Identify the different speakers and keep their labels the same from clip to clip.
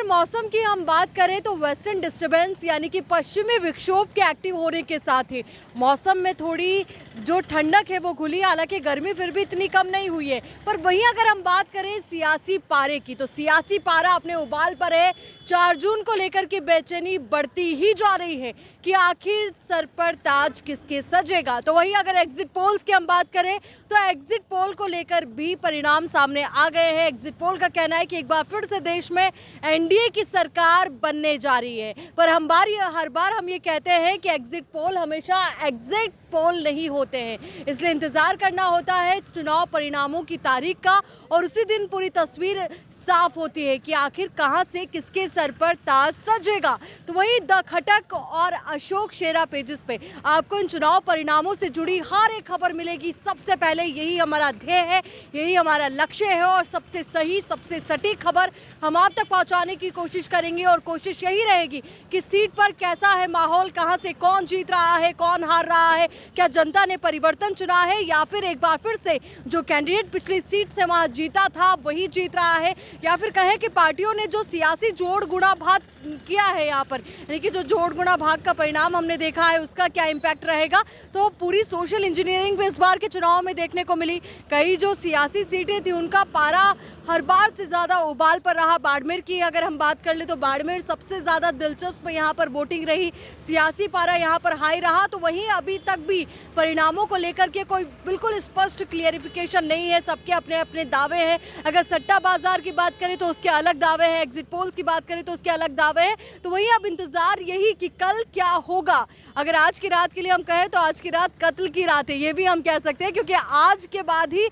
Speaker 1: मौसम की हम बात करें तो वेस्टर्न डिस्टर्बेंस यानी कि पश्चिमी विक्षोभ के एक्टिव होने के साथ ही मौसम में थोड़ी जो ठंडक है वो घुली। हालांकि गर्मी फिर भी इतनी कम नहीं हुई है, पर वहीं अगर हम बात करें सियासी पारे की तो सियासी पारा अपने उबाल पर है। 4 जून को लेकर के बेचैनी बढ़ती ही जा रही है कि आखिर सर पर ताज किसके सजेगा। तो वहीं अगर एग्जिट पोल्स की हम बात करें तो एग्जिट पोल को लेकर भी परिणाम सामने आ गए हैं। एग्जिट पोल का कहना है कि एक बार फिर से देश में एनडीए की सरकार बनने जा रही है, पर हर बार हम ये कहते हैं कि एग्जिट पोल हमेशा एग्जिट पोल नहीं होते हैं, इसलिए इंतजार करना होता है चुनाव परिणामों की तारीख का और उसी दिन पूरी तस्वीर साफ होती है कि आखिर कहां से किसके सर पर ताज सजेगा। तो वहीं द खटक और अशोक शेरा पेजेस पे आपको इन चुनाव परिणामों से जुड़ी हर एक खबर मिलेगी सबसे पहले। यही हमारा ध्येय है, यही हमारा लक्ष्य है और सबसे सही सबसे सटीक खबर हम आप तक पहुंचाने की कोशिश करेंगे। और कोशिश यही रहेगी कि सीट पर कैसा है माहौल, कहां से कौन जीत रहा है, कौन हार रहा है, क्या जनता ने परिवर्तन चुना है या फिर एक बार फिर से जो कैंडिडेट पिछली सीट से वहां जीता था वही जीत रहा है, या फिर कहें कि पार्टियों ने जो सियासी जोड़ गुणा भाग किया है यहाँ पर, यानी कि जो जोड़ गुणा भाग का परिणाम हमने देखा है उसका क्या इम्पैक्ट रहेगा। तो पूरी सोशल इंजीनियरिंग भी इस बार के चुनाव में देखने को मिली। कई जो सियासी सीटें थी उनका पारा हर बार से ज़्यादा उबाल पर रहा। बाड़मेर की अगर हम बात कर ले तो बाड़मेर सबसे ज़्यादा दिलचस्प यहाँ पर वोटिंग रही, सियासी पारा यहाँ पर हाई रहा। तो वहीं अभी तक भी परिणामों को लेकर के कोई बिल्कुल स्पष्ट क्लियरिफिकेशन नहीं है, सबके अपने अपने दावे हैं। अगर सट्टा बाजार की बात करें तो उसके अलग दावे हैं, एग्जिट पोल्स की बात करें तो उसके अलग दावे हैं। तो वहीं अब इंतजार यही कि कल क्या होगा। अगर आज की रात के लिए हम कहें तो आज की रात कत्ल की रात है, ये भी हम कह सकते हैं, क्योंकि आज के बाद ही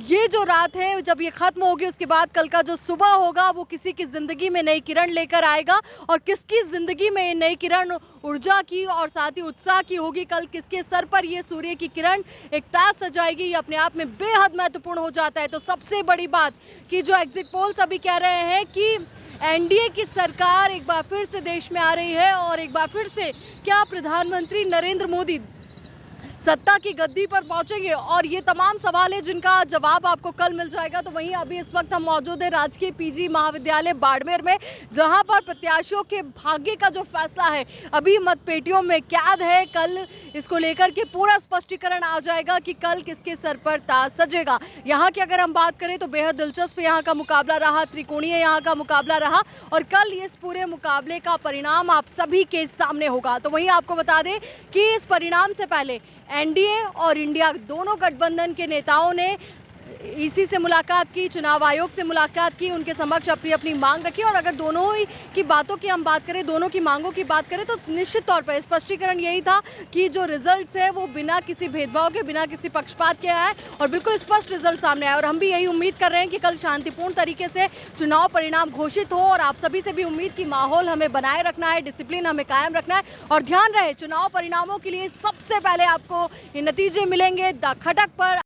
Speaker 1: ये जो रात है जब ये खत्म होगी उसके बाद कल का जो सुबह होगा वो किसी की जिंदगी में नई किरण लेकर आएगा। और किसकी जिंदगी में नई किरण ऊर्जा की और साथ ही उत्साह की होगी, कल किसके सर पर ये सूर्य की किरण एक ताज सजाएगी, ये अपने आप में बेहद महत्वपूर्ण हो जाता है। तो सबसे बड़ी बात कि जो एग्जिट पोल्स अभी कह रहे हैं कि एनडीए की सरकार एक बार फिर से देश में आ रही है और एक बार फिर से क्या प्रधानमंत्री नरेंद्र मोदी सत्ता की गद्दी पर पहुंचेंगे, और ये तमाम सवाल है जिनका जवाब आपको कल मिल जाएगा। तो वहीं अभी इस वक्त हम मौजूद है राजकीय पीजी महाविद्यालय बाड़मेर में, जहां पर प्रत्याशियों के भाग्य का जो फैसला है अभी मतपेटियों में कैद है। कल इसको लेकर के पूरा स्पष्टीकरण आ जाएगा कि कल किसके सर पर ताज सजेगा। यहाँ की अगर हम बात करें तो बेहद दिलचस्प यहाँ का मुकाबला रहा, त्रिकोणीय यहाँ का मुकाबला रहा और कल इस पूरे मुकाबले का परिणाम आप सभी के सामने होगा। तो वहीं आपको बता दें कि इस परिणाम से पहले एनडीए और इंडिया दोनों गठबंधन के नेताओं ने ईसी से मुलाकात की, चुनाव आयोग से मुलाकात की, उनके समक्ष अपनी अपनी मांग रखी। और अगर दोनों ही की बातों की हम बात करें, दोनों की मांगों की बात करें तो निश्चित तौर पर स्पष्टीकरण यही था कि जो रिजल्ट्स है वो बिना किसी भेदभाव के, बिना किसी पक्षपात के आए और बिल्कुल स्पष्ट रिजल्ट सामने आए। और हम भी यही उम्मीद कर रहे हैं कि कल शांतिपूर्ण तरीके से चुनाव परिणाम घोषित हो और आप सभी से भी उम्मीद की माहौल हमें बनाए रखना है, डिसिप्लिन हमें कायम रखना है। और ध्यान रहे चुनाव परिणामों के लिए सबसे पहले आपको ये नतीजे मिलेंगे द खटक पर।